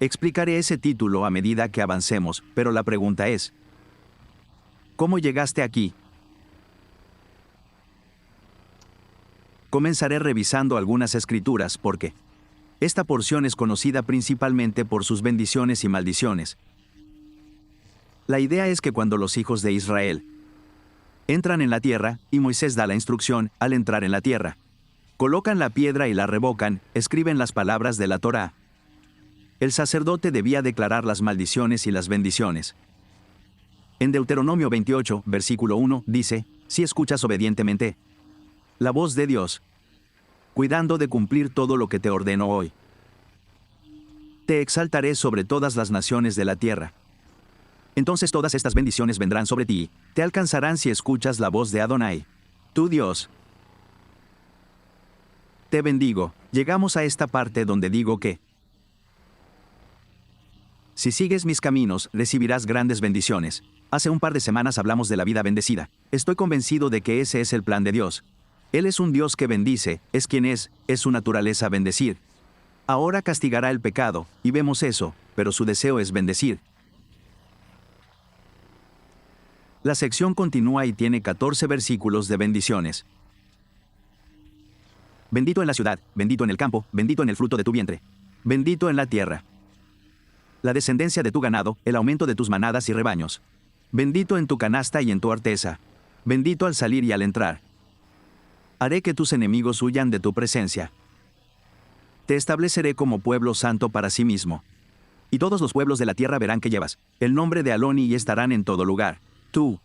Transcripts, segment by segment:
Explicaré ese título a medida que avancemos, pero la pregunta es, ¿cómo llegaste aquí? Comenzaré revisando algunas escrituras porque esta porción es conocida principalmente por sus bendiciones y maldiciones. La idea es que cuando los hijos de Israel entran en la tierra, y Moisés da la instrucción al entrar en la tierra, colocan la piedra y la revocan, escriben las palabras de la Torá. El sacerdote debía declarar las maldiciones y las bendiciones. En Deuteronomio 28, versículo 1, dice, si escuchas obedientemente la voz de Dios, cuidando de cumplir todo lo que te ordeno hoy, te exaltaré sobre todas las naciones de la tierra. Entonces todas estas bendiciones vendrán sobre ti, te alcanzarán si escuchas la voz de Adonai, tu Dios. Te bendigo. Llegamos a esta parte donde digo que si sigues mis caminos, recibirás grandes bendiciones. Hace un par de semanas hablamos de la vida bendecida. Estoy convencido de que ese es el plan de Dios. Él es un Dios que bendice, es quien es su naturaleza bendecir. Ahora castigará el pecado, y vemos eso, pero su deseo es bendecir. La sección continúa y tiene 14 versículos de bendiciones. Bendito en la ciudad, bendito en el campo, bendito en el fruto de tu vientre. Bendito en la tierra. La descendencia de tu ganado, el aumento de tus manadas y rebaños. Bendito en tu canasta y en tu arteza. Bendito al salir y al entrar. Haré que tus enemigos huyan de tu presencia. Te estableceré como pueblo santo para sí mismo. Y todos los pueblos de la tierra verán que llevas el nombre de Aloni y estarán en todo lugar. Tú.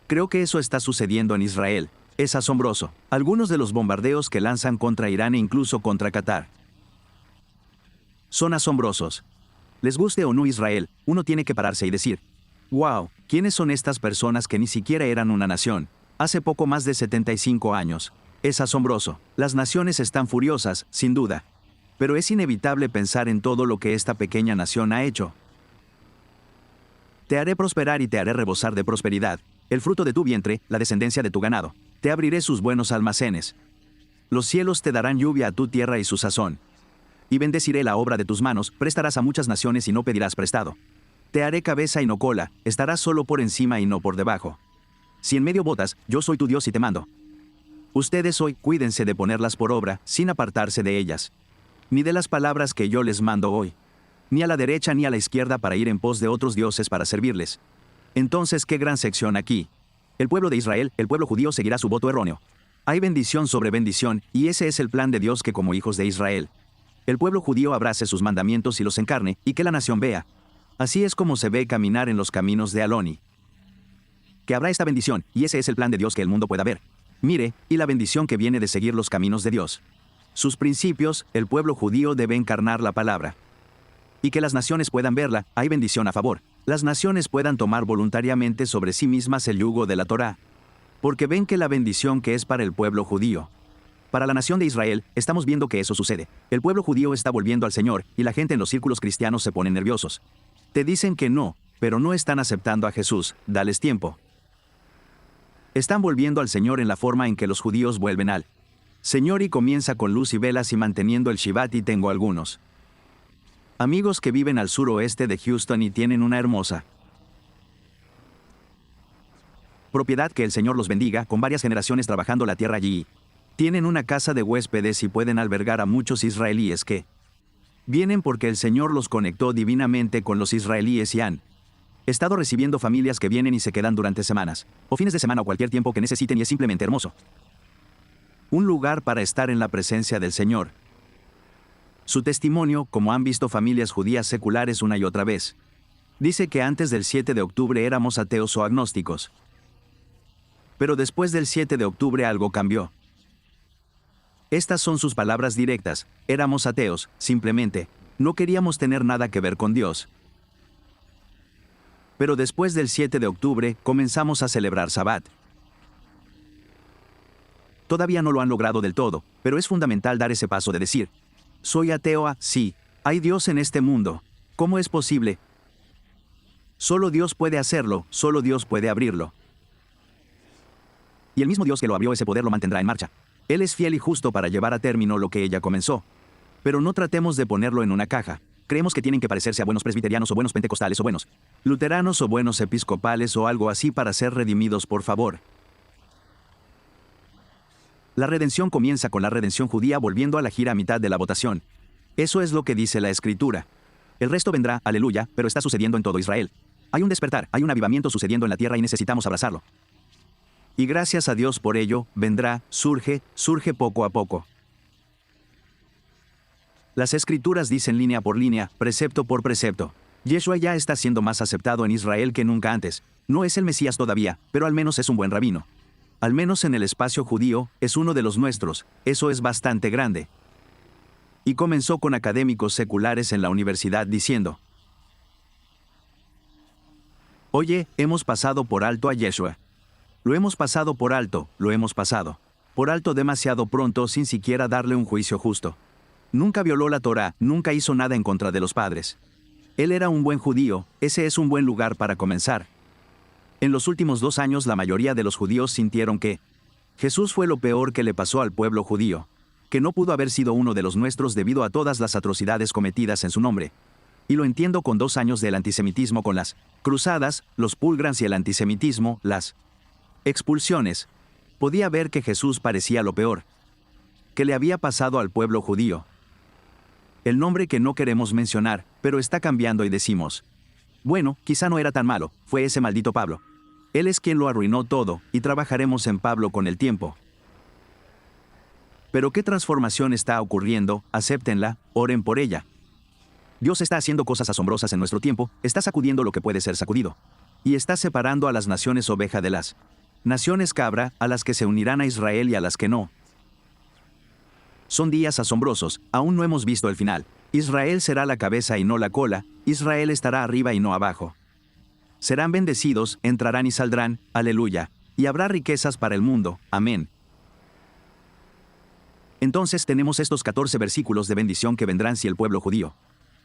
Creo que eso está sucediendo en Israel. Es asombroso. Algunos de los bombardeos que lanzan contra Irán e incluso contra Qatar son asombrosos. Les guste o no Israel, uno tiene que pararse y decir, wow, ¿quiénes son estas personas que ni siquiera eran una nación? Hace poco más de 75 años. Es asombroso. Las naciones están furiosas, sin duda. Pero es inevitable pensar en todo lo que esta pequeña nación ha hecho. Te haré prosperar y te haré rebosar de prosperidad. El fruto de tu vientre, la descendencia de tu ganado. Te abriré sus buenos almacenes. Los cielos te darán lluvia a tu tierra y su sazón. Y bendeciré la obra de tus manos, prestarás a muchas naciones y no pedirás prestado. Te haré cabeza y no cola, estarás solo por encima y no por debajo. Si en medio botas, yo soy tu Dios y te mando. Ustedes hoy, cuídense de ponerlas por obra, sin apartarse de ellas. Ni de las palabras que yo les mando hoy. Ni a la derecha ni a la izquierda para ir en pos de otros dioses para servirles. Entonces, qué gran sección aquí. El pueblo de Israel, el pueblo judío seguirá su voto erróneo. Hay bendición sobre bendición, y ese es el plan de Dios que como hijos de Israel, el pueblo judío abrace sus mandamientos y los encarne, y que la nación vea. Así es como se ve caminar en los caminos de Aloni. Que habrá esta bendición, y ese es el plan de Dios que el mundo pueda ver. Mire, y la bendición que viene de seguir los caminos de Dios. Sus principios, el pueblo judío debe encarnar la palabra. Y que las naciones puedan verla, hay bendición a favor. Las naciones puedan tomar voluntariamente sobre sí mismas el yugo de la Torá. Porque ven que la bendición que es para el pueblo judío. Para la nación de Israel, estamos viendo que eso sucede. El pueblo judío está volviendo al Señor, y la gente en los círculos cristianos se pone nerviosos. Te dicen que no, pero no están aceptando a Jesús, dales tiempo. Están volviendo al Señor en la forma en que los judíos vuelven al Señor y comienza con luz y velas y manteniendo el Shabbat y tengo algunos amigos que viven al suroeste de Houston y tienen una hermosa propiedad que el Señor los bendiga, con varias generaciones trabajando la tierra allí. Tienen una casa de huéspedes y pueden albergar a muchos israelíes que vienen porque el Señor los conectó divinamente con los israelíes y han estado recibiendo familias que vienen y se quedan durante semanas, o fines de semana o cualquier tiempo que necesiten y es simplemente hermoso. Un lugar para estar en la presencia del Señor. Su testimonio, como han visto familias judías seculares una y otra vez, dice que antes del 7 de octubre éramos ateos o agnósticos. Pero después del 7 de octubre algo cambió. Estas son sus palabras directas, éramos ateos, simplemente, no queríamos tener nada que ver con Dios. Pero después del 7 de octubre, comenzamos a celebrar Sabbat. Todavía no lo han logrado del todo, pero es fundamental dar ese paso de decir, soy ateo, sí, hay Dios en este mundo. ¿Cómo es posible? Solo Dios puede hacerlo, solo Dios puede abrirlo. Y el mismo Dios que lo abrió ese poder lo mantendrá en marcha. Él es fiel y justo para llevar a término lo que ella comenzó. Pero no tratemos de ponerlo en una caja. Creemos que tienen que parecerse a buenos presbiterianos o buenos pentecostales o buenos luteranos o buenos episcopales o algo así para ser redimidos, por favor. La redención comienza con la redención judía volviendo a la gira a mitad de la votación. Eso es lo que dice la Escritura. El resto vendrá, aleluya, pero está sucediendo en todo Israel. Hay un despertar, hay un avivamiento sucediendo en la tierra y necesitamos abrazarlo. Y gracias a Dios por ello, vendrá, surge poco a poco. Las Escrituras dicen línea por línea, precepto por precepto. Yeshua ya está siendo más aceptado en Israel que nunca antes. No es el Mesías todavía, pero al menos es un buen rabino. Al menos en el espacio judío, es uno de los nuestros, eso es bastante grande. Y comenzó con académicos seculares en la universidad diciendo: oye, hemos pasado por alto a Yeshua. Lo hemos pasado por alto, lo hemos pasado por alto demasiado pronto sin siquiera darle un juicio justo. Nunca violó la Torá, nunca hizo nada en contra de los padres. Él era un buen judío, ese es un buen lugar para comenzar. En los últimos 2 años la mayoría de los judíos sintieron que Jesús fue lo peor que le pasó al pueblo judío, que no pudo haber sido uno de los nuestros debido a todas las atrocidades cometidas en su nombre. Y lo entiendo con 2 años del antisemitismo con las cruzadas, los pulgrans y el antisemitismo, las expulsiones. Podía ver que Jesús parecía lo peor que le había pasado al pueblo judío. El nombre que no queremos mencionar, pero está cambiando y decimos: bueno, quizá no era tan malo, fue ese maldito Pablo. Él es quien lo arruinó todo, y trabajaremos en Pablo con el tiempo. Pero ¿qué transformación está ocurriendo? Acéptenla, oren por ella. Dios está haciendo cosas asombrosas en nuestro tiempo, está sacudiendo lo que puede ser sacudido. Y está separando a las naciones oveja de las naciones cabra, a las que se unirán a Israel y a las que no. Son días asombrosos, aún no hemos visto el final. Israel será la cabeza y no la cola, Israel estará arriba y no abajo. Serán bendecidos, entrarán y saldrán, aleluya, y habrá riquezas para el mundo, amén. Entonces tenemos estos 14 versículos de bendición que vendrán si el pueblo judío,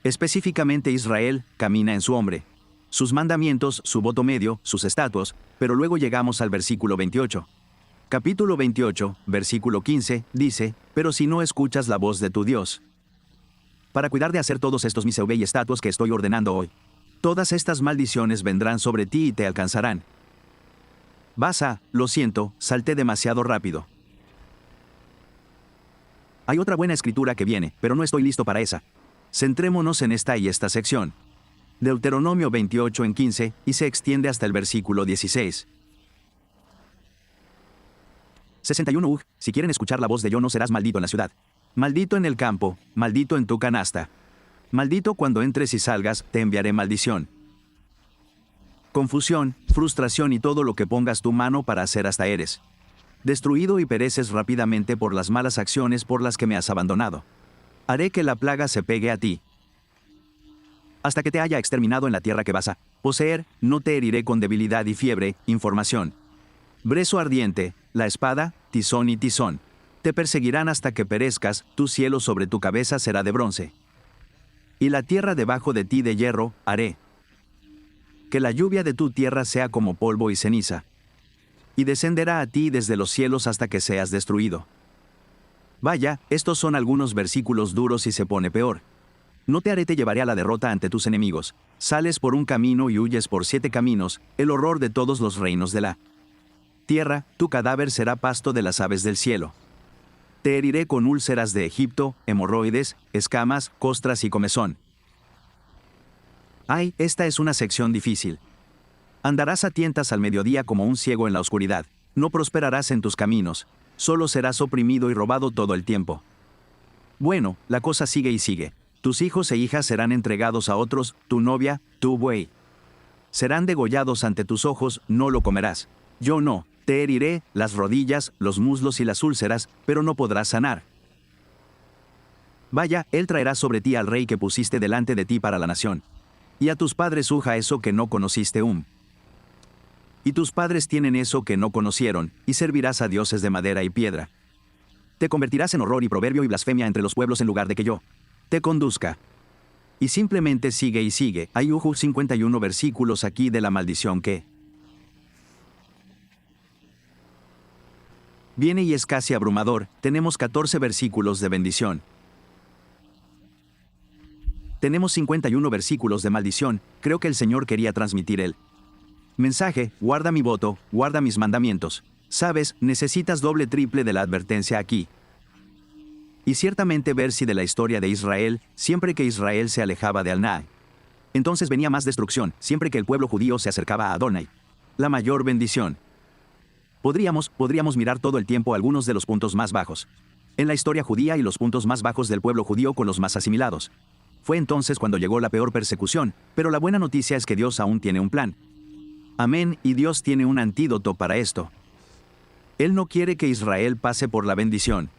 específicamente Israel, camina en su hombre. Sus mandamientos, su voto medio, sus estatutos, pero luego llegamos al versículo 28. Capítulo 28, versículo 15, dice: pero si no escuchas la voz de tu Dios, para cuidar de hacer todos estos miseuve y estatutos que estoy ordenando hoy, todas estas maldiciones vendrán sobre ti y te alcanzarán. Lo siento, salté demasiado rápido. Hay otra buena escritura que viene, pero no estoy listo para esa. Centrémonos en esta y esta sección. Deuteronomio 28 en 15, y se extiende hasta el versículo 16. 61 si quieren escuchar la voz de yo no serás maldito en la ciudad. Maldito en el campo, maldito en tu canasta. Maldito cuando entres y salgas, te enviaré maldición. Confusión, frustración y todo lo que pongas tu mano para hacer hasta eres destruido y pereces rápidamente por las malas acciones por las que me has abandonado. Haré que la plaga se pegue a ti. Hasta que te haya exterminado en la tierra que vas a poseer, no te heriré con debilidad y fiebre, información. Brezo ardiente, la espada, tizón y tizón. Te perseguirán hasta que perezcas, tu cielo sobre tu cabeza será de bronce. Y la tierra debajo de ti de hierro, haré. Que la lluvia de tu tierra sea como polvo y ceniza. Y descenderá a ti desde los cielos hasta que seas destruido. Vaya, estos son algunos versículos duros y se pone peor. No te haré, te llevaré a la derrota ante tus enemigos. Sales por un camino y huyes por 7 caminos, el horror de todos los reinos de la tierra, tu cadáver será pasto de las aves del cielo. Te heriré con úlceras de Egipto, hemorroides, escamas, costras y comezón. Ay, esta es una sección difícil. Andarás a tientas al mediodía como un ciego en la oscuridad. No prosperarás en tus caminos. Solo serás oprimido y robado todo el tiempo. Bueno, la cosa sigue y sigue. Tus hijos e hijas serán entregados a otros, tu novia, tu buey. Serán degollados ante tus ojos, no lo comerás. Yo no, te heriré las rodillas, los muslos y las úlceras, pero no podrás sanar. Vaya, él traerá sobre ti al rey que pusiste delante de ti para la nación. Y a tus padres uja eso que no conociste Y tus padres tienen eso que no conocieron, y servirás a dioses de madera y piedra. Te convertirás en horror y proverbio y blasfemia entre los pueblos en lugar de que yo te conduzca. Y simplemente sigue y sigue. Hay 51 versículos aquí de la maldición que viene y es casi abrumador. Tenemos 14 versículos de bendición. Tenemos 51 versículos de maldición, creo que el Señor quería transmitir el mensaje, guarda mi voto, guarda mis mandamientos. Sabes, necesitas doble triple de la advertencia aquí. Y ciertamente ver si de la historia de Israel, siempre que Israel se alejaba de Adonai, entonces venía más destrucción, siempre que el pueblo judío se acercaba a Adonai. La mayor bendición. Podríamos mirar todo el tiempo algunos de los puntos más bajos en la historia judía y los puntos más bajos del pueblo judío con los más asimilados. Fue entonces cuando llegó la peor persecución, pero la buena noticia es que Dios aún tiene un plan. Amén, y Dios tiene un antídoto para esto. Él no quiere que Israel pase por la bendición,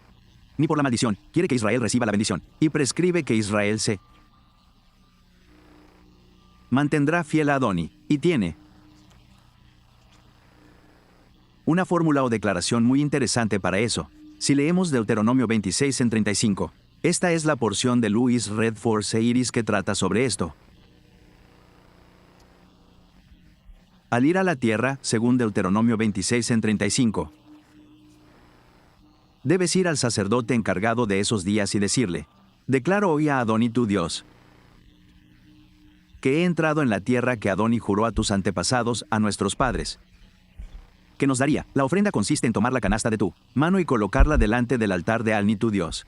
ni por la maldición, quiere que Israel reciba la bendición, y prescribe que Israel se mantendrá fiel a Adoni, y tiene una fórmula o declaración muy interesante para eso. Si leemos Deuteronomio 26 en 35, esta es la porción de Louis Redford Seiris que trata sobre esto. Al ir a la tierra, según Deuteronomio 26 en 35, debes ir al sacerdote encargado de esos días y decirle: declaro hoy a Adoni tu Dios, que he entrado en la tierra que Adoni juró a tus antepasados, a nuestros padres, que nos daría. La ofrenda consiste en tomar la canasta de tu mano y colocarla delante del altar de Adoni tu Dios.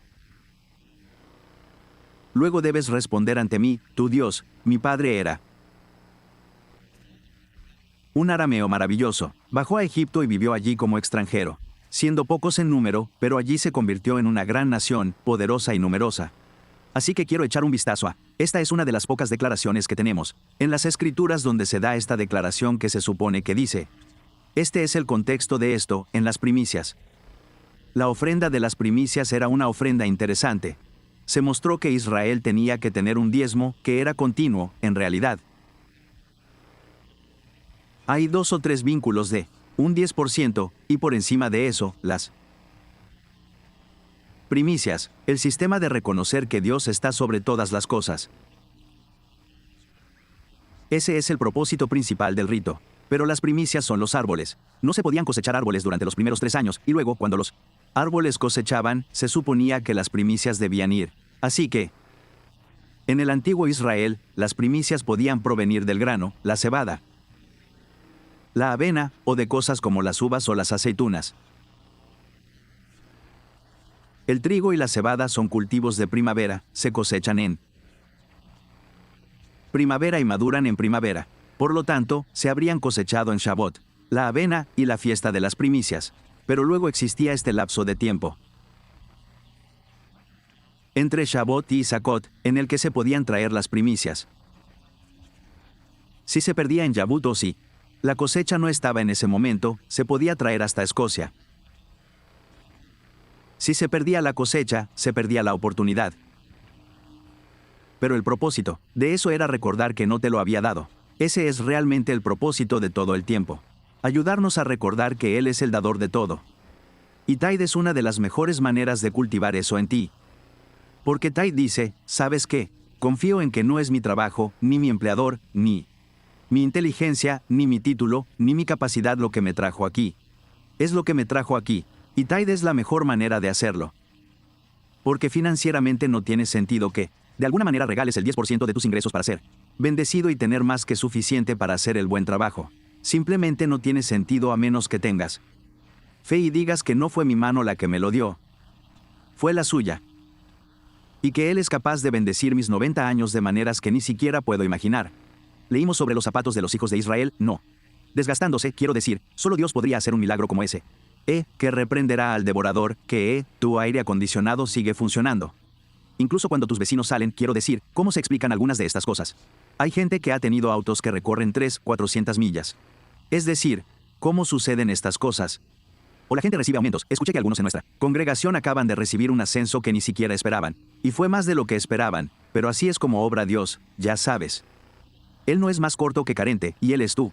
Luego debes responder ante mí: tu Dios, mi padre era un arameo maravilloso, bajó a Egipto y vivió allí como extranjero, siendo pocos en número, pero allí se convirtió en una gran nación, poderosa y numerosa. Así que quiero echar un vistazo a, esta es una de las pocas declaraciones que tenemos en las Escrituras donde se da esta declaración que se supone que dice. Este es el contexto de esto, en las primicias. La ofrenda de las primicias era una ofrenda interesante. Se mostró que Israel tenía que tener un diezmo, que era continuo, en realidad. Hay 2 o 3 vínculos de un 10%, y por encima de eso, las primicias, el sistema de reconocer que Dios está sobre todas las cosas. Ese es el propósito principal del rito. Pero las primicias son los árboles. No se podían cosechar árboles durante los primeros 3 años, y luego, cuando los árboles cosechaban, se suponía que las primicias debían ir. Así que, en el antiguo Israel, las primicias podían provenir del grano, la cebada, la avena, o de cosas como las uvas o las aceitunas. El trigo y la cebada son cultivos de primavera, se cosechan en primavera y maduran en primavera. Por lo tanto, se habrían cosechado en Shavuot, la avena y la fiesta de las primicias. Pero luego existía este lapso de tiempo entre Shavuot y Sukkot, en el que se podían traer las primicias. Si se perdía en Shavuot o si la cosecha no estaba en ese momento, se podía traer hasta Escocia. Si se perdía la cosecha, se perdía la oportunidad. Pero el propósito de eso era recordar que no te lo había dado. Ese es realmente el propósito de todo el tiempo. Ayudarnos a recordar que Él es el dador de todo. Y Tithe es una de las mejores maneras de cultivar eso en ti. Porque Tithe dice, ¿sabes qué? Confío en que no es mi trabajo, ni mi empleador, ni mi inteligencia, ni mi título, ni mi capacidad lo que me trajo aquí. Es lo que me trajo aquí. Y Tithe es la mejor manera de hacerlo. Porque financieramente no tiene sentido que, de alguna manera, regales el 10% de tus ingresos para ser bendecido y tener más que suficiente para hacer el buen trabajo. Simplemente no tiene sentido a menos que tengas fe y digas que no fue mi mano la que me lo dio. Fue la suya. Y que Él es capaz de bendecir mis 90 años de maneras que ni siquiera puedo imaginar. Leímos sobre los zapatos de los hijos de Israel, no. Desgastándose, quiero decir, solo Dios podría hacer un milagro como ese. Que reprenderá al devorador, que tu aire acondicionado sigue funcionando. Incluso cuando tus vecinos salen, quiero decir, ¿cómo se explican algunas de estas cosas? Hay gente que ha tenido autos que recorren 400 millas. Es decir, ¿cómo suceden estas cosas? O la gente recibe aumentos. Escuché que algunos en nuestra congregación acaban de recibir un ascenso que ni siquiera esperaban. Y fue más de lo que esperaban, pero así es como obra Dios, ya sabes. Él no es más corto que carente, y Él es tú.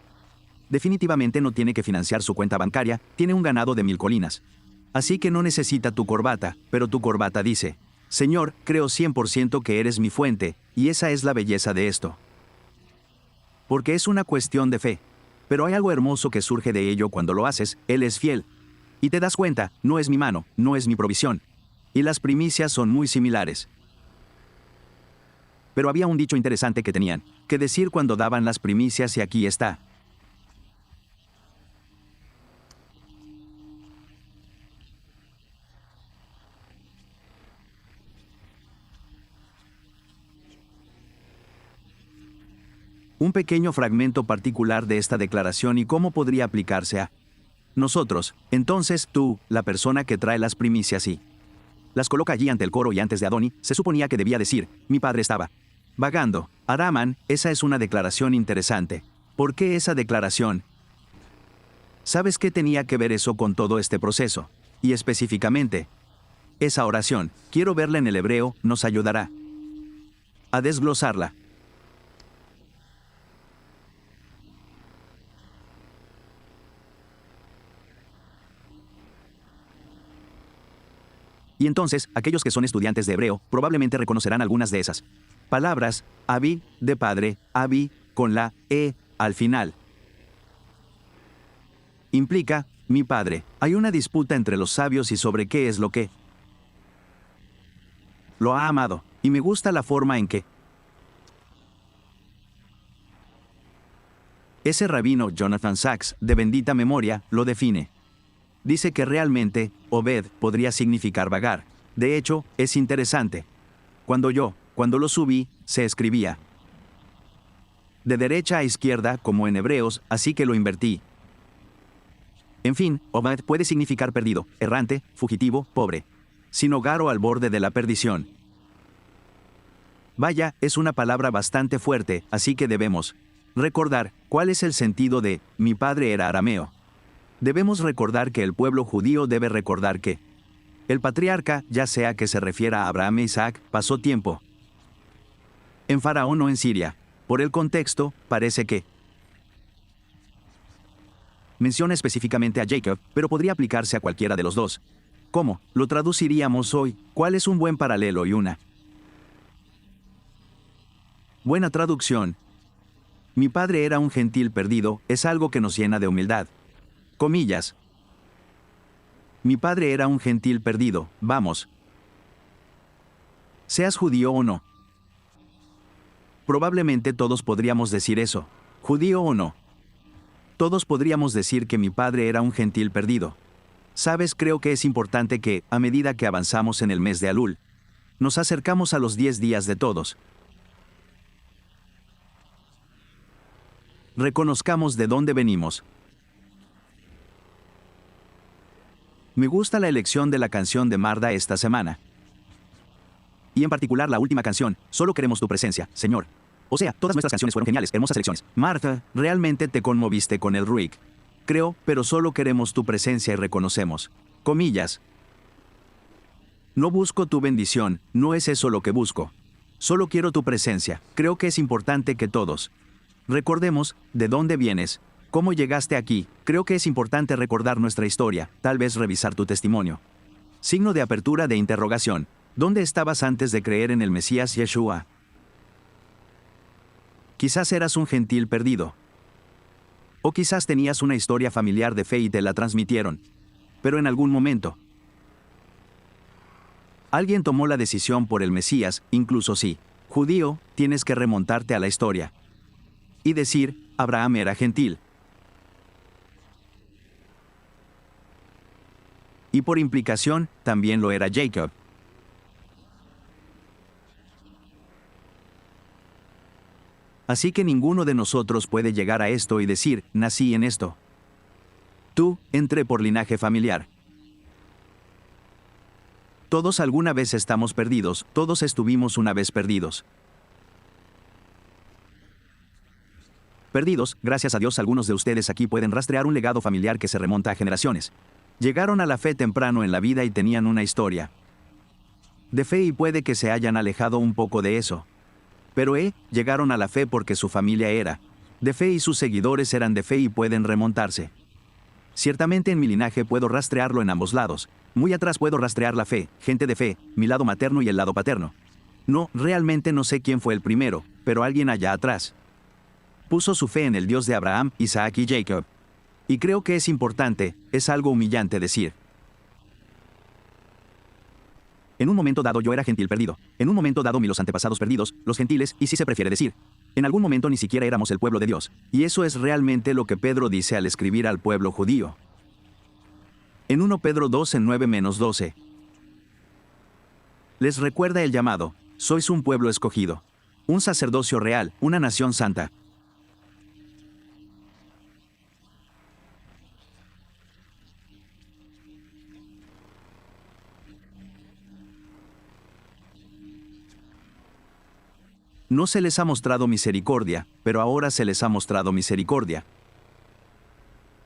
Definitivamente no tiene que financiar su cuenta bancaria, tiene un ganado de 1000 colinas. Así que no necesita tu corbata, pero tu corbata dice, Señor, creo 100% que eres mi fuente, y esa es la belleza de esto. Porque es una cuestión de fe. Pero hay algo hermoso que surge de ello cuando lo haces, Él es fiel. Y te das cuenta, no es mi mano, no es mi provisión. Y las primicias son muy similares. Pero había un dicho interesante que tenían que decir cuando daban las primicias y aquí está. Un pequeño fragmento particular de esta declaración y cómo podría aplicarse a nosotros. Entonces tú, la persona que trae las primicias y las coloca allí ante el coro y antes de Adoni, se suponía que debía decir, mi padre estaba vagando. Araman, esa es una declaración interesante. ¿Por qué esa declaración? ¿Sabes qué tenía que ver eso con todo este proceso? Y específicamente, esa oración, quiero verla en el hebreo, nos ayudará a desglosarla. Y entonces, aquellos que son estudiantes de hebreo probablemente reconocerán algunas de esas palabras, Abi, de padre, Abi, con la E, al final. Implica, mi padre. Hay una disputa entre los sabios y sobre qué es lo que lo ha amado, y me gusta la forma en que ese rabino Jonathan Sacks, de bendita memoria, lo define. Dice que realmente, Obed podría significar vagar. De hecho, es interesante. Cuando lo subí, se escribía de derecha a izquierda como en hebreos, así que lo invertí. En fin, Obed puede significar perdido, errante, fugitivo, pobre, sin hogar o al borde de la perdición. Vaya, es una palabra bastante fuerte, así que debemos recordar cuál es el sentido de mi padre era arameo. Debemos recordar que el pueblo judío debe recordar que el patriarca, ya sea que se refiera a Abraham e Isaac, pasó tiempo en Faraón o en Siria. Por el contexto, parece que menciona específicamente a Jacob, pero podría aplicarse a cualquiera de los dos. ¿Cómo lo traduciríamos hoy? ¿Cuál es un buen paralelo y una buena traducción? Mi padre era un gentil perdido, es algo que nos llena de humildad. Comillas. Mi padre era un gentil perdido, vamos. Seas judío o no. Probablemente todos podríamos decir eso, judío o no. Todos podríamos decir que mi padre era un gentil perdido. Sabes, creo que es importante que, a medida que avanzamos en el mes de Elul, nos acercamos a los 10 días de todos. Reconozcamos de dónde venimos. Me gusta la elección de la canción de Marda esta semana. Y en particular la última canción, Solo queremos tu presencia, Señor. O sea, todas nuestras canciones fueron geniales, hermosas elecciones. Martha, realmente te conmoviste con el Ruik. Creo, pero solo queremos tu presencia y reconocemos. Comillas. No busco tu bendición, no es eso lo que busco. Solo quiero tu presencia. Creo que es importante que todos recordemos de dónde vienes. ¿Cómo llegaste aquí? Creo que es importante recordar nuestra historia, tal vez revisar tu testimonio. Signo de apertura de interrogación. ¿Dónde estabas antes de creer en el Mesías Yeshua? Quizás eras un gentil perdido. O quizás tenías una historia familiar de fe y te la transmitieron. Pero en algún momento, alguien tomó la decisión por el Mesías, incluso si judío, tienes que remontarte a la historia y decir, Abraham era gentil. Y por implicación, también lo era Jacob. Así que ninguno de nosotros puede llegar a esto y decir, nací en esto. Tú, entré por linaje familiar. Todos alguna vez estamos perdidos, todos estuvimos una vez perdidos. Perdidos, gracias a Dios algunos de ustedes aquí pueden rastrear un legado familiar que se remonta a generaciones. Llegaron a la fe temprano en la vida y tenían una historia de fe y puede que se hayan alejado un poco de eso. Pero llegaron a la fe porque su familia era de fe y sus seguidores eran de fe y pueden remontarse. Ciertamente en mi linaje puedo rastrearlo en ambos lados. Muy atrás puedo rastrear la fe, gente de fe, mi lado materno y el lado paterno. No, realmente no sé quién fue el primero, pero alguien allá atrás puso su fe en el Dios de Abraham, Isaac y Jacob. Y creo que es importante, es algo humillante decir En un momento dado yo era gentil perdido. En un momento dado los antepasados perdidos, los gentiles, y si se prefiere decir. En algún momento ni siquiera éramos el pueblo de Dios. Y eso es realmente lo que Pedro dice al escribir al pueblo judío. En 1 Pedro 2 en 9-12. Les recuerda el llamado. Sois un pueblo escogido. Un sacerdocio real, una nación santa. No se les ha mostrado misericordia, pero ahora se les ha mostrado misericordia.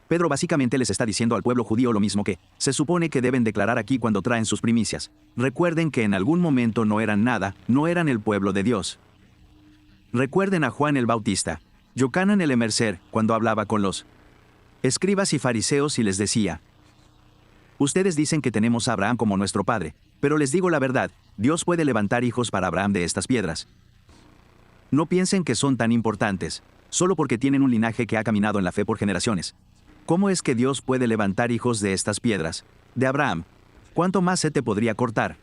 Pedro básicamente les está diciendo al pueblo judío lo mismo que se supone que deben declarar aquí cuando traen sus primicias. Recuerden que en algún momento no eran nada, no eran el pueblo de Dios. Recuerden a Juan el Bautista, Yocanan el Emercer, cuando hablaba con los escribas y fariseos y les decía: ustedes dicen que tenemos a Abraham como nuestro padre, pero les digo la verdad, Dios puede levantar hijos para Abraham de estas piedras. No piensen que son tan importantes, solo porque tienen un linaje que ha caminado en la fe por generaciones. ¿Cómo es que Dios puede levantar hijos de estas piedras? De Abraham. ¿Cuánto más se te podría cortar?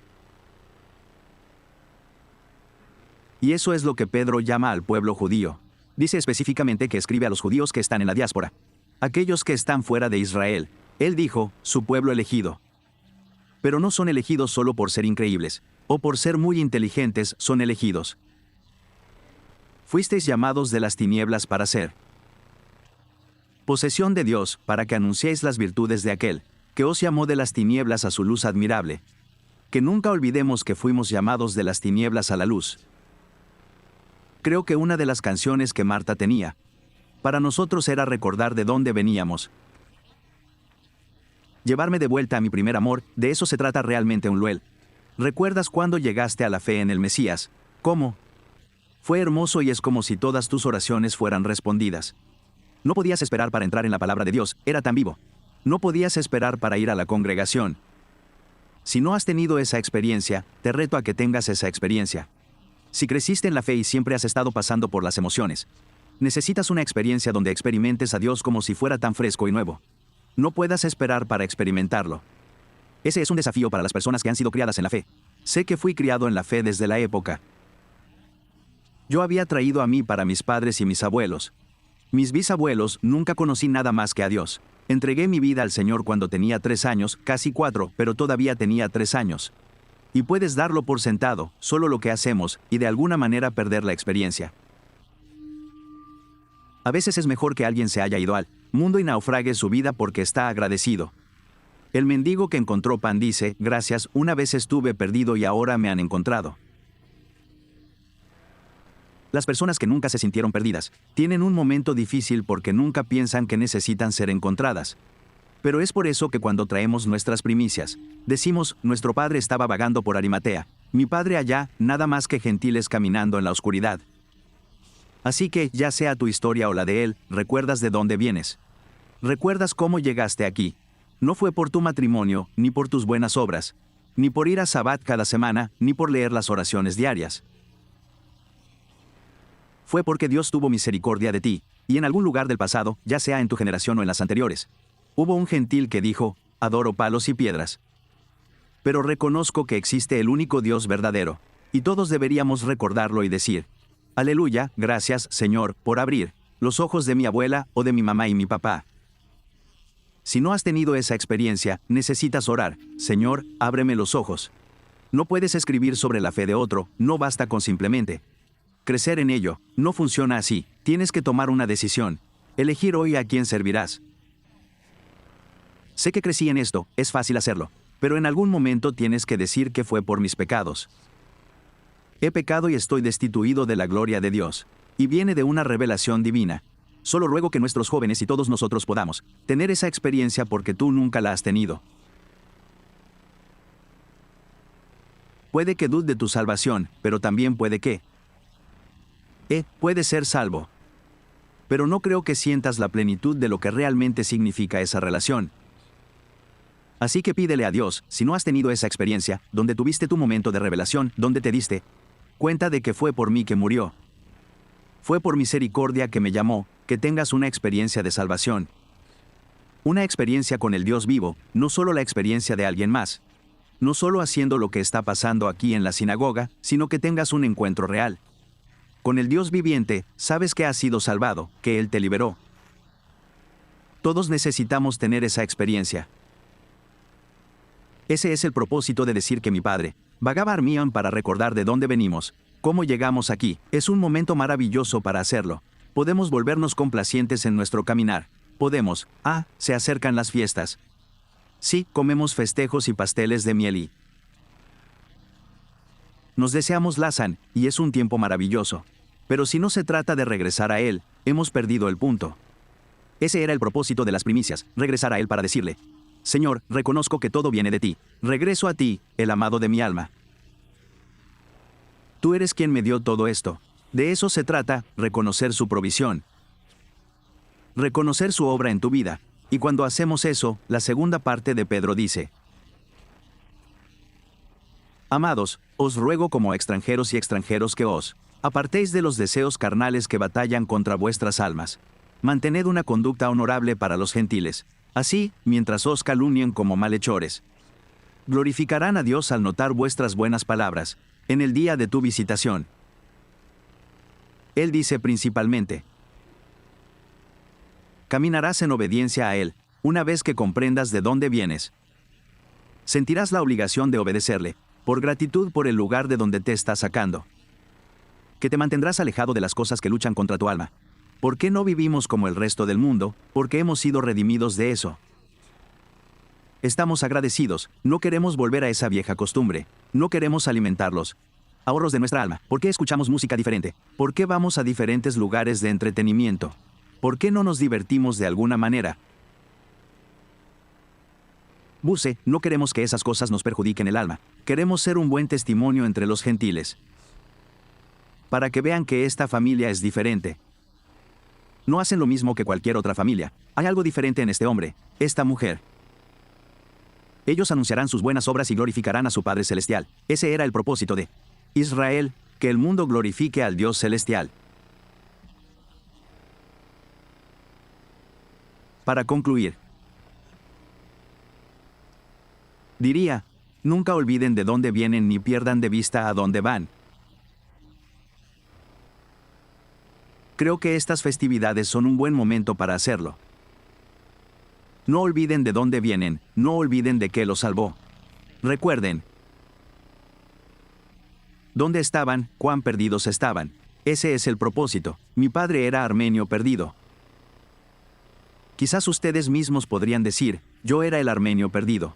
Y eso es lo que Pedro llama al pueblo judío. Dice específicamente que escribe a los judíos que están en la diáspora. Aquellos que están fuera de Israel. Él dijo, su pueblo elegido. Pero no son elegidos solo por ser increíbles, o por ser muy inteligentes, son elegidos. Fuisteis llamados de las tinieblas para ser posesión de Dios, para que anunciéis las virtudes de aquel que os llamó de las tinieblas a su luz admirable. Que nunca olvidemos que fuimos llamados de las tinieblas a la luz. Creo que una de las canciones que Marta tenía para nosotros era recordar de dónde veníamos. Llevarme de vuelta a mi primer amor, de eso se trata realmente un Luel. ¿Recuerdas cuando llegaste a la fe en el Mesías? ¿Cómo? Fue hermoso y es como si todas tus oraciones fueran respondidas. No podías esperar para entrar en la palabra de Dios, era tan vivo. No podías esperar para ir a la congregación. Si no has tenido esa experiencia, te reto a que tengas esa experiencia. Si creciste en la fe y siempre has estado pasando por las emociones, necesitas una experiencia donde experimentes a Dios como si fuera tan fresco y nuevo. No puedas esperar para experimentarlo. Ese es un desafío para las personas que han sido criadas en la fe. Sé que fui criado en la fe desde la época. Yo había traído a mí para mis padres y mis abuelos. Mis bisabuelos, nunca conocí nada más que a Dios. Entregué mi vida al Señor cuando tenía 3 años, casi 4, pero todavía tenía 3 años. Y puedes darlo por sentado, solo lo que hacemos, y de alguna manera perder la experiencia. A veces es mejor que alguien se haya ido al mundo y naufrague su vida porque está agradecido. El mendigo que encontró pan dice, gracias, una vez estuve perdido y ahora me han encontrado. Las personas que nunca se sintieron perdidas tienen un momento difícil porque nunca piensan que necesitan ser encontradas. Pero es por eso que cuando traemos nuestras primicias, decimos, nuestro padre estaba vagando por Arimatea, mi padre allá, nada más que gentiles caminando en la oscuridad. Así que, ya sea tu historia o la de él, recuerdas de dónde vienes. Recuerdas cómo llegaste aquí. No fue por tu matrimonio, ni por tus buenas obras, ni por ir a Sabbat cada semana, ni por leer las oraciones diarias. Fue porque Dios tuvo misericordia de ti, y en algún lugar del pasado, ya sea en tu generación o en las anteriores, hubo un gentil que dijo, adoro palos y piedras. Pero reconozco que existe el único Dios verdadero, y todos deberíamos recordarlo y decir, aleluya, gracias, Señor, por abrir los ojos de mi abuela o de mi mamá y mi papá. Si no has tenido esa experiencia, necesitas orar, Señor, ábreme los ojos. No puedes escribir sobre la fe de otro, no basta con simplemente crecer en ello, no funciona así, tienes que tomar una decisión, elegir hoy a quién servirás. Sé que crecí en esto, es fácil hacerlo, pero en algún momento tienes que decir que fue por mis pecados. He pecado y estoy destituido de la gloria de Dios, y viene de una revelación divina. Solo ruego que nuestros jóvenes y todos nosotros podamos tener esa experiencia porque tú nunca la has tenido. Puede que dude de tu salvación, pero también puede que puede ser salvo. Pero no creo que sientas la plenitud de lo que realmente significa esa relación. Así que pídele a Dios, si no has tenido esa experiencia, donde tuviste tu momento de revelación, donde te diste cuenta de que fue por mí que murió. Fue por misericordia que me llamó, que tengas una experiencia de salvación. Una experiencia con el Dios vivo, no solo la experiencia de alguien más. no solo haciendo lo que está pasando aquí en la sinagoga, sino que tengas un encuentro real. Con el Dios viviente, sabes que has sido salvado, que Él te liberó. Todos necesitamos tener esa experiencia. Ese es el propósito de decir que mi padre, Bhagavad Armian, para recordar de dónde venimos, cómo llegamos aquí. Es un momento maravilloso para hacerlo. Podemos volvernos complacientes en nuestro caminar. Podemos, se acercan las fiestas. Sí, comemos festejos y pasteles de miel y nos deseamos Lazan, y es un tiempo maravilloso. Pero si no se trata de regresar a Él, hemos perdido el punto. Ese era el propósito de las primicias, regresar a Él para decirle: Señor, reconozco que todo viene de ti. Regreso a ti, el amado de mi alma. Tú eres quien me dio todo esto. De eso se trata, reconocer su provisión. Reconocer su obra en tu vida. Y cuando hacemos eso, la segunda parte de Pedro dice: Amados, os ruego como extranjeros y extranjeros que os apartéis de los deseos carnales que batallan contra vuestras almas. Mantened una conducta honorable para los gentiles. Así, mientras os calumnien como malhechores, glorificarán a Dios al notar vuestras buenas palabras, en el día de tu visitación. Él dice principalmente: caminarás en obediencia a Él, una vez que comprendas de dónde vienes. Sentirás la obligación de obedecerle, por gratitud por el lugar de donde te está sacando. Que te mantendrás alejado de las cosas que luchan contra tu alma. ¿Por qué no vivimos como el resto del mundo? Porque hemos sido redimidos de eso. Estamos agradecidos, no queremos volver a esa vieja costumbre, no queremos alimentarlos. Ahorros de nuestra alma. ¿Por qué escuchamos música diferente? ¿Por qué vamos a diferentes lugares de entretenimiento? ¿Por qué no nos divertimos de alguna manera? Buse, no queremos que esas cosas nos perjudiquen el alma. Queremos ser un buen testimonio entre los gentiles. Para que vean que esta familia es diferente. No hacen lo mismo que cualquier otra familia. Hay algo diferente en este hombre, esta mujer. Ellos anunciarán sus buenas obras y glorificarán a su Padre Celestial. Ese era el propósito de Israel, que el mundo glorifique al Dios Celestial. Para concluir, diría, nunca olviden de dónde vienen ni pierdan de vista a dónde van. Creo que estas festividades son un buen momento para hacerlo. No olviden de dónde vienen, no olviden de qué los salvó. Recuerden dónde estaban, cuán perdidos estaban. Ese es el propósito. Mi padre era armenio perdido. Quizás ustedes mismos podrían decir, yo era el armenio perdido.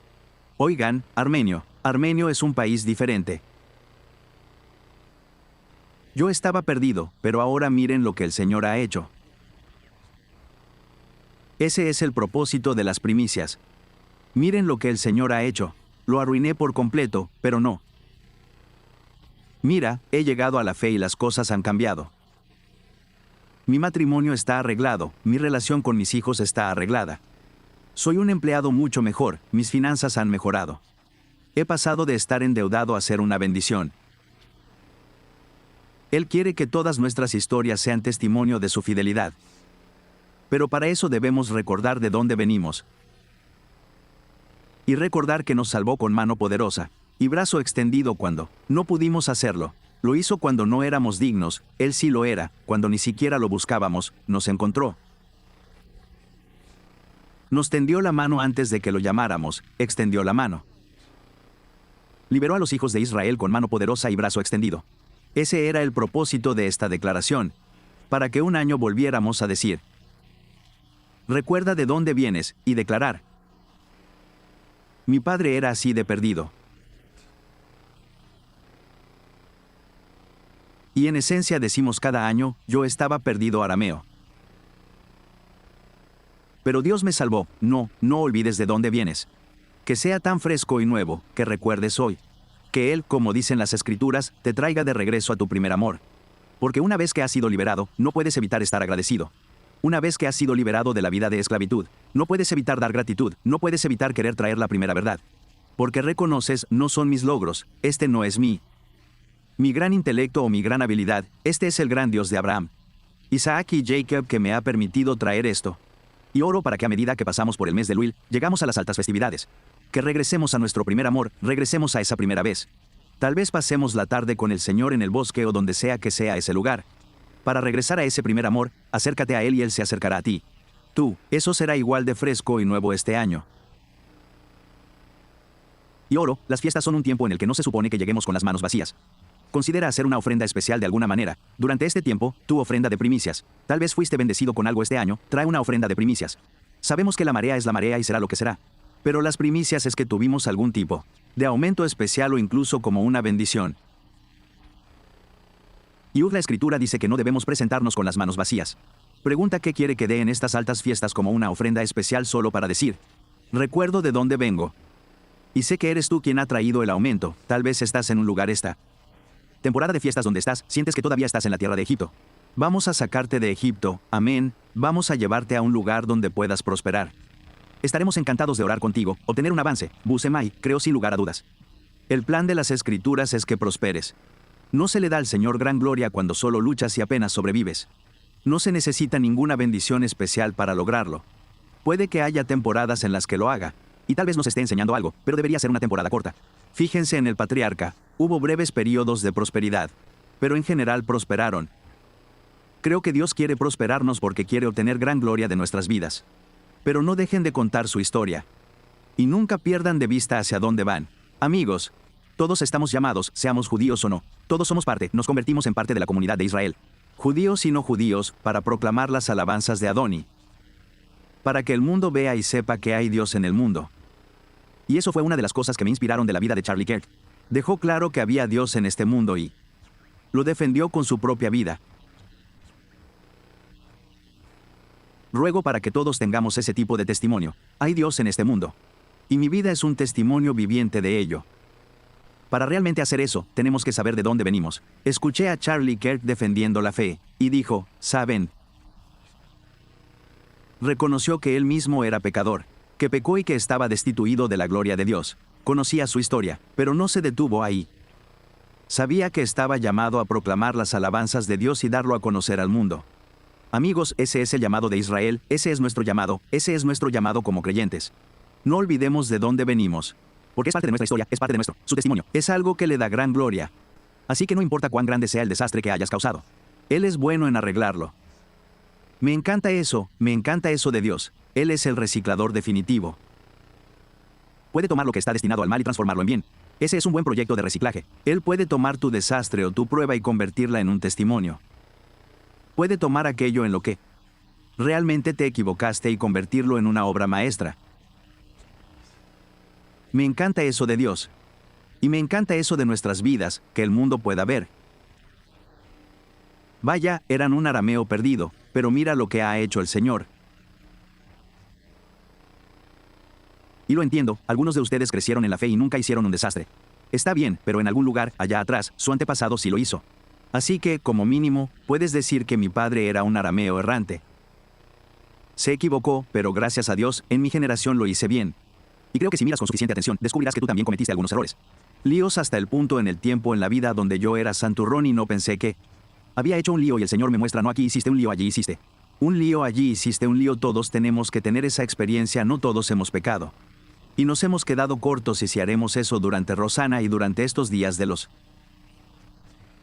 Oigan, Armenio es un país diferente. Yo estaba perdido, pero ahora miren lo que el Señor ha hecho. Ese es el propósito de las primicias. Miren lo que el Señor ha hecho. Lo arruiné por completo, pero no. Mira, he llegado a la fe y las cosas han cambiado. Mi matrimonio está arreglado, mi relación con mis hijos está arreglada. Soy un empleado mucho mejor, mis finanzas han mejorado. He pasado de estar endeudado a ser una bendición. Él quiere que todas nuestras historias sean testimonio de su fidelidad. Pero para eso debemos recordar de dónde venimos. Y recordar que nos salvó con mano poderosa y brazo extendido cuando no pudimos hacerlo. Lo hizo cuando no éramos dignos, Él sí lo era, cuando ni siquiera lo buscábamos, nos encontró. Nos tendió la mano antes de que lo llamáramos, extendió la mano. Liberó a los hijos de Israel con mano poderosa y brazo extendido. Ese era el propósito de esta declaración, para que un año volviéramos a decir, recuerda de dónde vienes, y declarar, mi padre era así de perdido. Y en esencia decimos cada año, yo estaba perdido arameo. Pero Dios me salvó, no olvides de dónde vienes. Que sea tan fresco y nuevo, que recuerdes hoy. Que Él, como dicen las Escrituras, te traiga de regreso a tu primer amor. Porque una vez que has sido liberado, no puedes evitar estar agradecido. Una vez que has sido liberado de la vida de esclavitud, no puedes evitar dar gratitud, no puedes evitar querer traer la primera verdad. Porque reconoces, no son mis logros, este no es mi gran intelecto o mi gran habilidad, este es el gran Dios de Abraham, Isaac y Jacob que me ha permitido traer esto. Y oro para que a medida que pasamos por el mes de Luil, llegamos a las altas festividades. Que regresemos a nuestro primer amor, regresemos a esa primera vez. Tal vez pasemos la tarde con el Señor en el bosque o donde sea que sea ese lugar. Para regresar a ese primer amor, acércate a Él y Él se acercará a ti. Tú, eso será igual de fresco y nuevo este año. Y oro, las fiestas son un tiempo en el que no se supone que lleguemos con las manos vacías. Considera hacer una ofrenda especial de alguna manera. Durante este tiempo, tu ofrenda de primicias. Tal vez fuiste bendecido con algo este año, trae una ofrenda de primicias. Sabemos que la marea es la marea y será lo que será. Pero las primicias es que tuvimos algún tipo de aumento especial o incluso como una bendición. Y la Escritura dice que no debemos presentarnos con las manos vacías. Pregunta qué quiere que dé en estas altas fiestas como una ofrenda especial solo para decir, recuerdo de dónde vengo. Y sé que eres tú quien ha traído el aumento, tal vez estás en un lugar esta temporada de fiestas donde estás, sientes que todavía estás en la tierra de Egipto. Vamos a sacarte de Egipto, amén, vamos a llevarte a un lugar donde puedas prosperar. Estaremos encantados de orar contigo, obtener un avance, Busemai, creo sin lugar a dudas. El plan de las Escrituras es que prosperes. No se le da al Señor gran gloria cuando solo luchas y apenas sobrevives. No se necesita ninguna bendición especial para lograrlo. Puede que haya temporadas en las que lo haga, y tal vez nos esté enseñando algo, pero debería ser una temporada corta. Fíjense en el patriarca, hubo breves periodos de prosperidad, pero en general prosperaron. Creo que Dios quiere prosperarnos porque quiere obtener gran gloria de nuestras vidas. Pero no dejen de contar su historia. Y nunca pierdan de vista hacia dónde van. Amigos, todos estamos llamados, seamos judíos o no. Todos somos parte, nos convertimos en parte de la comunidad de Israel. Judíos y no judíos, para proclamar las alabanzas de Adoni. Para que el mundo vea y sepa que hay Dios en el mundo. Y eso fue una de las cosas que me inspiraron de la vida de Charlie Kirk. Dejó claro que había Dios en este mundo y lo defendió con su propia vida. Ruego para que todos tengamos ese tipo de testimonio. Hay Dios en este mundo. Y mi vida es un testimonio viviente de ello. Para realmente hacer eso, tenemos que saber de dónde venimos. Escuché a Charlie Kirk defendiendo la fe, y dijo, ¿saben? Reconoció que él mismo era pecador, que pecó y que estaba destituido de la gloria de Dios. Conocía su historia, pero no se detuvo ahí. Sabía que estaba llamado a proclamar las alabanzas de Dios y darlo a conocer al mundo. Amigos, ese es el llamado de Israel, ese es nuestro llamado como creyentes. No olvidemos de dónde venimos. Porque es parte de nuestra historia, es parte de su testimonio. Es algo que le da gran gloria. Así que no importa cuán grande sea el desastre que hayas causado. Él es bueno en arreglarlo. Me encanta eso de Dios. Él es el reciclador definitivo. Puede tomar lo que está destinado al mal y transformarlo en bien. Ese es un buen proyecto de reciclaje. Él puede tomar tu desastre o tu prueba y convertirla en un testimonio. Puede tomar aquello en lo que realmente te equivocaste y convertirlo en una obra maestra. Me encanta eso de Dios. Y me encanta eso de nuestras vidas, que el mundo pueda ver. Vaya, eran un arameo perdido, pero mira lo que ha hecho el Señor. Y lo entiendo, algunos de ustedes crecieron en la fe y nunca hicieron un desastre. Está bien, pero en algún lugar, allá atrás, su antepasado sí lo hizo. Así que, como mínimo, puedes decir que mi padre era un arameo errante. Se equivocó, pero gracias a Dios, en mi generación lo hice bien. Y creo que si miras con suficiente atención, descubrirás que tú también cometiste algunos errores. Líos hasta el punto en el tiempo en la vida donde yo era santurrón y no pensé que había hecho un lío y el Señor me muestra, no, aquí hiciste un lío, allí hiciste un lío, allí hiciste un lío. Todos tenemos que tener esa experiencia, no todos hemos pecado. Y nos hemos quedado cortos y si haremos eso durante Rosana y durante estos días de los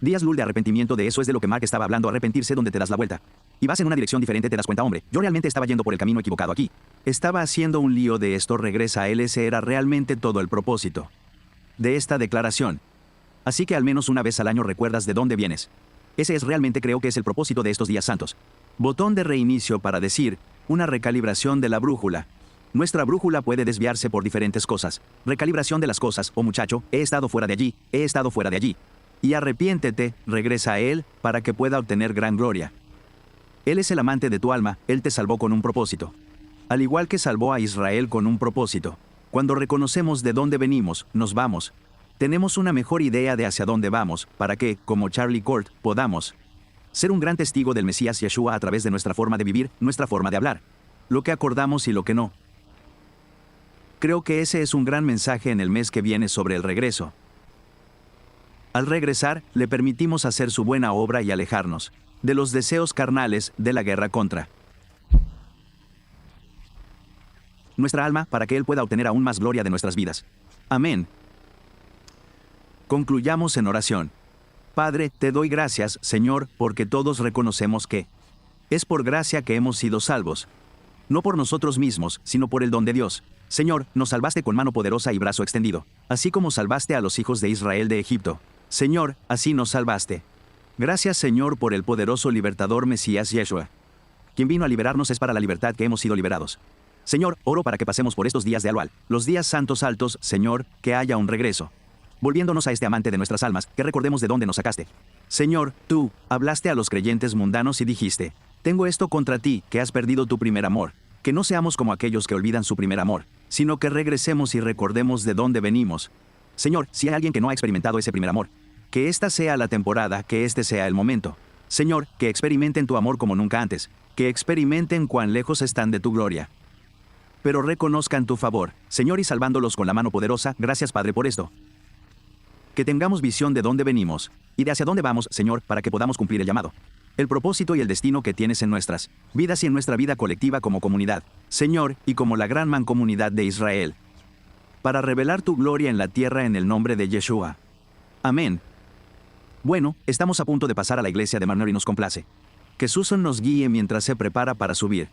días Lul de arrepentimiento, de eso es de lo que Mark estaba hablando, arrepentirse donde te das la vuelta. Y vas en una dirección diferente, te das cuenta, hombre, yo realmente estaba yendo por el camino equivocado aquí. Estaba haciendo un lío de esto, regresa a él, ese era realmente todo el propósito de esta declaración. Así que al menos una vez al año recuerdas de dónde vienes. Ese es realmente, creo que es el propósito de estos días santos. Botón de reinicio para decir, una recalibración de la brújula. Nuestra brújula puede desviarse por diferentes cosas. Recalibración de las cosas, oh muchacho, he estado fuera de allí, he estado fuera de allí. Y arrepiéntete, regresa a Él, para que pueda obtener gran gloria. Él es el amante de tu alma, Él te salvó con un propósito. Al igual que salvó a Israel con un propósito. Cuando reconocemos de dónde venimos, nos vamos. Tenemos una mejor idea de hacia dónde vamos, para que, como Charlie Kirk, podamos ser un gran testigo del Mesías Yeshua a través de nuestra forma de vivir, nuestra forma de hablar. Lo que acordamos y lo que no. Creo que ese es un gran mensaje en el mes que viene sobre el regreso. Al regresar, le permitimos hacer su buena obra y alejarnos de los deseos carnales de la guerra contra nuestra alma, para que Él pueda obtener aún más gloria de nuestras vidas. Amén. Concluyamos en oración. Padre, te doy gracias, Señor, porque todos reconocemos que es por gracia que hemos sido salvos. No por nosotros mismos, sino por el don de Dios. Señor, nos salvaste con mano poderosa y brazo extendido, así como salvaste a los hijos de Israel de Egipto. Señor, así nos salvaste. Gracias, Señor, por el poderoso libertador Mesías Yeshua. Quien vino a liberarnos es para la libertad que hemos sido liberados. Señor, oro para que pasemos por estos días de Alual, los días santos altos, Señor, que haya un regreso. Volviéndonos a este amante de nuestras almas, que recordemos de dónde nos sacaste. Señor, tú hablaste a los creyentes mundanos y dijiste: tengo esto contra ti, que has perdido tu primer amor. Que no seamos como aquellos que olvidan su primer amor, sino que regresemos y recordemos de dónde venimos. Señor, si hay alguien que no ha experimentado ese primer amor, que esta sea la temporada, que este sea el momento. Señor, que experimenten tu amor como nunca antes, que experimenten cuán lejos están de tu gloria. Pero reconozcan tu favor, Señor, y salvándolos con la mano poderosa. Gracias, Padre, por esto. Que tengamos visión de dónde venimos y de hacia dónde vamos, Señor, para que podamos cumplir el llamado, el propósito y el destino que tienes en nuestras vidas y en nuestra vida colectiva como comunidad, Señor, y como la gran mancomunidad de Israel, para revelar tu gloria en la tierra en el nombre de Yeshua. Amén. Bueno, estamos a punto de pasar a la iglesia de Manor y nos complace que Susan nos guíe mientras se prepara para subir.